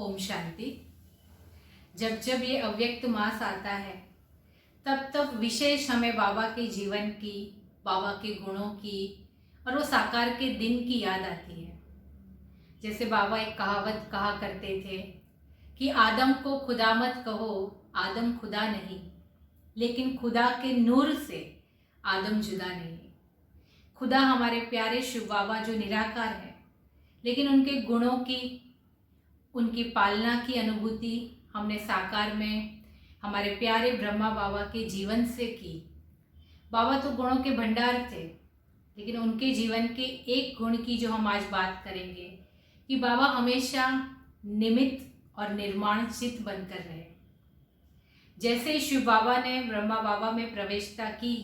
ओम शांति। जब जब ये अव्यक्त मास आता है तब तब विशेष हमें बाबा के जीवन की, बाबा के गुणों की और वो साकार के दिन की याद आती है। जैसे बाबा एक कहावत कहा करते थे कि आदम को खुदा मत कहो, आदम खुदा नहीं, लेकिन खुदा के नूर से आदम जुदा नहीं। खुदा हमारे प्यारे शिव बाबा जो निराकार है, लेकिन उनके गुणों की, उनकी पालना की अनुभूति हमने साकार में हमारे प्यारे ब्रह्मा बाबा के जीवन से की। बाबा तो गुणों के भंडार थे, लेकिन उनके जीवन के एक गुण की जो हम आज बात करेंगे कि बाबा हमेशा निमित्त और निर्माणचित बनकर रहे। जैसे शिव बाबा ने ब्रह्मा बाबा में प्रवेशता की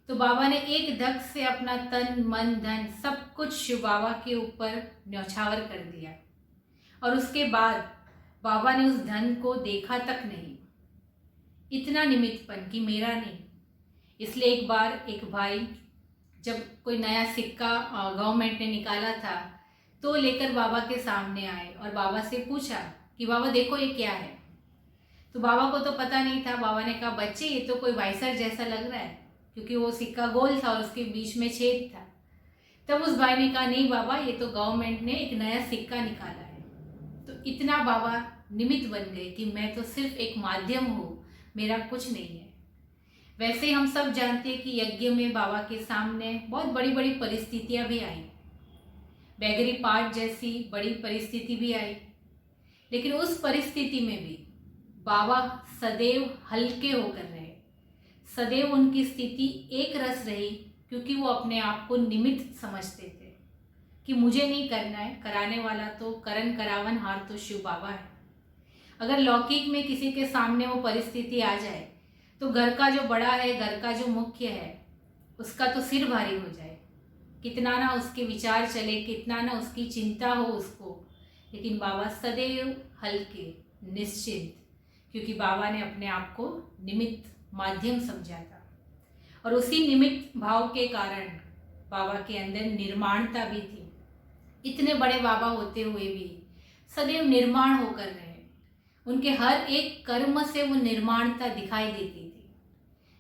तो बाबा ने एक धक से अपना तन मन धन सब कुछ शिव बाबा के ऊपर न्यौछावर कर दिया और उसके बाद बाबा ने उस धन को देखा तक नहीं। इतना निमित्तपन कि मेरा नहीं। इसलिए एक बार एक भाई जब कोई नया सिक्का गवर्नमेंट ने निकाला था तो लेकर बाबा के सामने आए और बाबा से पूछा कि बाबा देखो ये क्या है। तो बाबा को तो पता नहीं था। बाबा ने कहा बच्चे ये तो कोई वाइसर जैसा लग रहा है, क्योंकि वो सिक्का गोल था और उसके बीच में छेद था। तब उस भाई ने कहा नहीं बाबा, ये तो गवर्नमेंट ने एक नया सिक्का निकाला है। तो इतना बाबा निमित्त बन गए कि मैं तो सिर्फ एक माध्यम हूँ, मेरा कुछ नहीं है। वैसे हम सब जानते हैं कि यज्ञ में बाबा के सामने बहुत बड़ी बड़ी परिस्थितियां भी आई, बैगरी पाठ जैसी बड़ी परिस्थिति भी आई, लेकिन उस परिस्थिति में भी बाबा सदैव हल्के होकर रहे। सदैव उनकी स्थिति एक रस रही, क्योंकि वो अपने आप को निमित्त समझते थे कि मुझे नहीं करना है, कराने वाला तो करन करावन हार तो शिव बाबा है। अगर लौकिक में किसी के सामने वो परिस्थिति आ जाए तो घर का जो बड़ा है, घर का जो मुख्य है, उसका तो सिर भारी हो जाए। कितना ना उसके विचार चले, कितना ना उसकी चिंता हो उसको, लेकिन बाबा सदैव हल्के निश्चिंत, क्योंकि बाबा ने अपने आप को निमित्त माध्यम समझा था। और उसी निमित्त भाव के कारण बाबा के अंदर निर्माणता भी थी। इतने बड़े बाबा होते हुए भी सदैव निर्माण होकर रहे। उनके हर एक कर्म से वो निर्माणता दिखाई देती थी।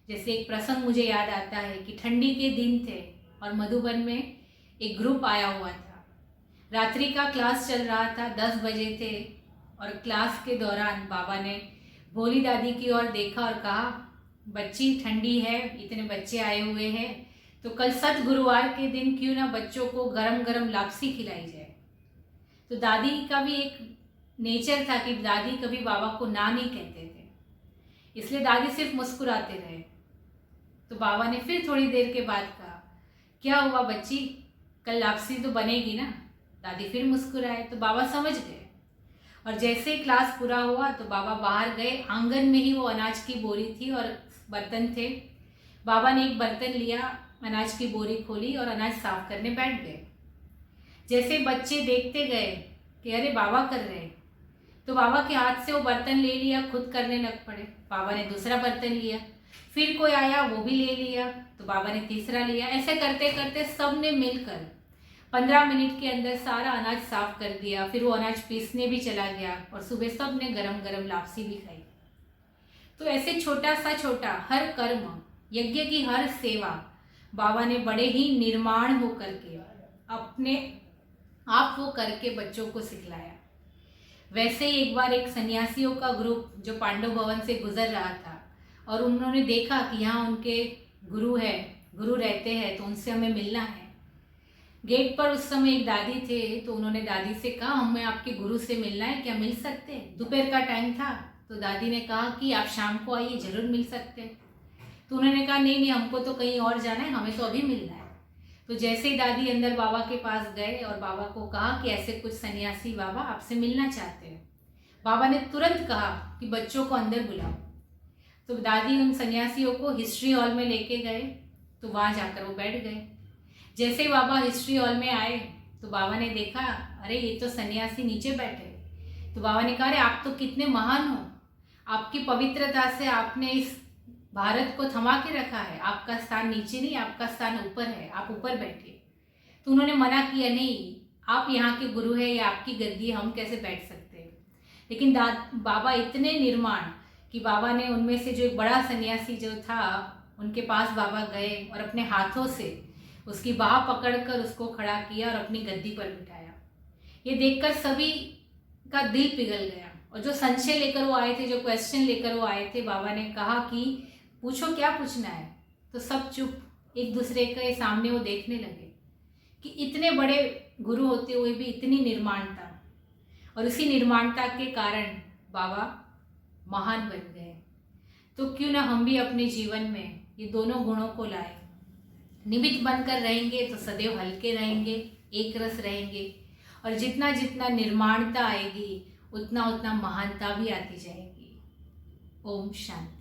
जैसे एक प्रसंग मुझे याद आता है कि ठंडी के दिन थे और मधुबन में एक ग्रुप आया हुआ था। रात्रि का क्लास चल रहा था, 10 बजे थे, और क्लास के दौरान बाबा ने भोली दादी की ओर देखा और कहा बच्ची ठंडी है, इतने बच्चे आए हुए हैं, तो कल सत गुरुवार के दिन क्यों ना बच्चों को गरम गरम लापसी खिलाई जाए। तो दादी का भी एक नेचर था कि दादी कभी बाबा को ना नहीं कहते थे, इसलिए दादी सिर्फ मुस्कुराते रहे। तो बाबा ने फिर थोड़ी देर के बाद कहा क्या हुआ बच्ची, कल लापसी तो बनेगी ना। दादी फिर मुस्कुराए तो बाबा समझ गए। और जैसे ही क्लास पूरा हुआ तो बाबा बाहर गए। आंगन में ही वो अनाज की बोरी थी और बर्तन थे। बाबा ने एक बर्तन लिया, अनाज की बोरी खोली और अनाज साफ करने बैठ गए। जैसे बच्चे देखते गए कि अरे बाबा कर रहे हैं, तो बाबा के हाथ से वो बर्तन ले लिया, खुद करने लग पड़े। बाबा ने दूसरा बर्तन लिया, फिर कोई आया वो भी ले लिया, तो बाबा ने तीसरा लिया। ऐसे करते करते सब ने मिलकर 15 मिनट के अंदर सारा अनाज साफ कर दिया। फिर वो अनाज पीसने भी चला गया और सुबह सब ने गरम गरम लापसी भी खाई। तो ऐसे छोटा सा छोटा हर कर्म, यज्ञ की हर सेवा बाबा ने बड़े ही निर्माण हो करके अपने आप वो करके बच्चों को सिखलाया। वैसे ही एक बार एक सन्यासियों का ग्रुप जो पांडव भवन से गुजर रहा था और उन्होंने देखा कि यहाँ उनके गुरु रहते हैं, तो उनसे हमें मिलना है। गेट पर उस समय एक दादी थे, तो उन्होंने दादी से कहा हमें आपके गुरु से मिलना है, क्या मिल सकते हैं। दोपहर का टाइम था, तो दादी ने कहा कि आप शाम को आइए, जरूर मिल सकते हैं। तो उन्होंने कहा नहीं हमको तो कहीं और जाना है, हमें तो अभी मिलना है। तो जैसे ही दादी अंदर बाबा के पास गए और बाबा को कहा कि ऐसे कुछ सन्यासी बाबा आपसे मिलना चाहते हैं, बाबा ने तुरंत कहा कि बच्चों को अंदर बुलाओ। तो दादी उन सन्यासियों को हिस्ट्री हॉल में लेके गए, तो वहाँ जाकर वो बैठ गए। जैसे ही बाबा हिस्ट्री हॉल में आए तो बाबा ने देखा अरे ये तो सन्यासी नीचे बैठे। तो बाबा ने कहा अरे आप तो कितने महान हो, आपकी पवित्रता से आपने इस भारत को थमा के रखा है, आपका स्थान नीचे नहीं, आपका स्थान ऊपर है, आप ऊपर बैठिए। तो उन्होंने मना किया नहीं, आप यहाँ के गुरु हैं, या आपकी गद्दी, हम कैसे बैठ सकते हैं। लेकिन बाबा इतने निर्माण कि बाबा ने उनमें से जो एक बड़ा सन्यासी जो था उनके पास बाबा गए और अपने हाथों से उसकी बाह पकड़कर उसको खड़ा किया और अपनी गद्दी पर बिठाया। ये देखकर सभी का दिल पिघल गया और जो संशय लेकर वो आए थे, जो क्वेश्चन लेकर वो आए थे, बाबा ने कहा कि पूछो क्या पूछना है। तो सब चुप, एक दूसरे के सामने वो देखने लगे कि इतने बड़े गुरु होते हुए भी इतनी निर्माणता, और उसी निर्माणता के कारण बाबा महान बन गए। तो क्यों ना हम भी अपने जीवन में ये दोनों गुणों को लाए। निमित्त बनकर रहेंगे तो सदैव हल्के रहेंगे, एक रस रहेंगे, और जितना जितना निर्माणता आएगी उतना उतना महानता भी आती जाएगी। ओम शांति।